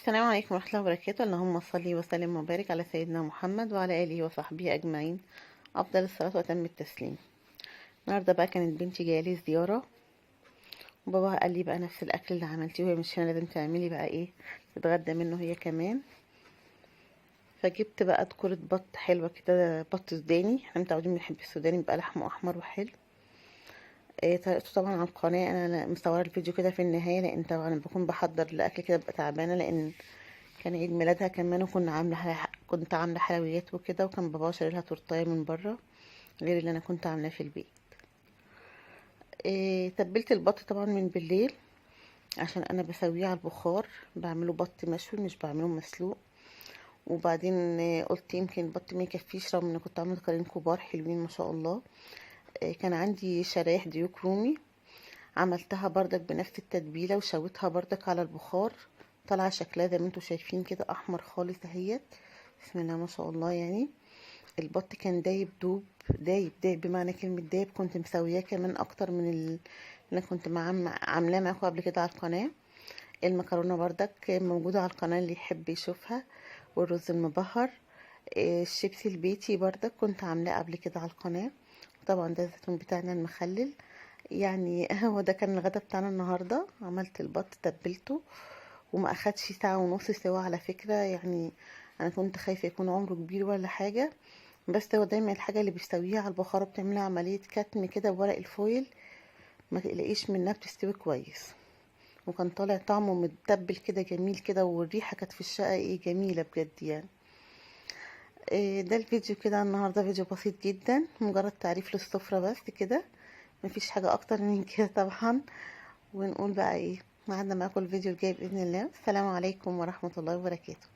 السلام عليكم ورحمة الله وبركاته. اللهم صل وسلم وبارك على سيدنا محمد وعلى آله وصحبه أجمعين، أفضل الصلاة وأتم التسليم. النهاردة بقى كانت بنتي جاية لي زيارة، وباباها قال لي بقى نفس الأكل اللي عملتيه وهي مش هنا لازم تعملي بقى إيه تتغدى منه هي كمان. فجبت بقى كرة بط حلوة كده، بط سوداني، احنا متعودين بنحب السوداني بيبقى لحمه أحمر وحلو. طريقته طبعا على القناة، أنا مصورة الفيديو كده في النهاية لأن طبعا بكون بحضر الأكل كده ببقى تعبانة، لأن كان عيد ميلادها كمان، وكنا كنت عامله حلويات وكده، وكان بابا شاري لها تورتايه من بره غير اللي انا كنت عاملاه في البيت. تبلت البط طبعا من بالليل عشان انا بسويه على البخار، بعمله بط مشوي مش بعمله مسلوق. وبعدين قلت يمكن البط ما يكفيش، رغم ان كنت عامله قرين كبار حلوين ما شاء الله. كان عندي شرايح ديوك رومي، عملتها بردك بنفس التتبيله وشويتها بردك على البخار، طالعه شكلها زي ما انتوا شايفين كده احمر خالص اهيت. بسم الله ما شاء الله. يعني البط كان دايب دوب، دايب بمعنى كلمة دايب. كنت مسوياه كمان اكتر من اللي انا كنت عاملاه معاكم قبل كده على القناة. المكرونة بردك موجودة على القناة اللي يحب يشوفها، والرز المبهر. الشيبسي البيتي بردك كنت عاملاه قبل كده على القناة. طبعا ده الزيتون بتاعنا المخلل. يعني هو ده كان الغدا بتاعنا النهاردة. عملت البط تبلته، وما اخدش ساعة ونص سوا على فكرة. يعني انا كنت خايفة يكون عمره كبير ولا حاجة، بس هو دايما الحاجة اللي بيستويها على البخار بتعملها عملية كتم كده بورق الفويل، ما تقلقيش منها بتستوي كويس. وكان طالع طعمه متبل كده جميل كده، والريحة كانت في الشقة ايه جميلة بجد يعني. ده الفيديو كده النهاردة، فيديو بسيط جدا مجرد تعريف للسفرة بس كده، مفيش حاجة اكتر من كده طبعا. ونقول بقى ايه، ميعادنا معاكم الفيديو الجاي بإذن الله. السلام عليكم ورحمة الله وبركاته.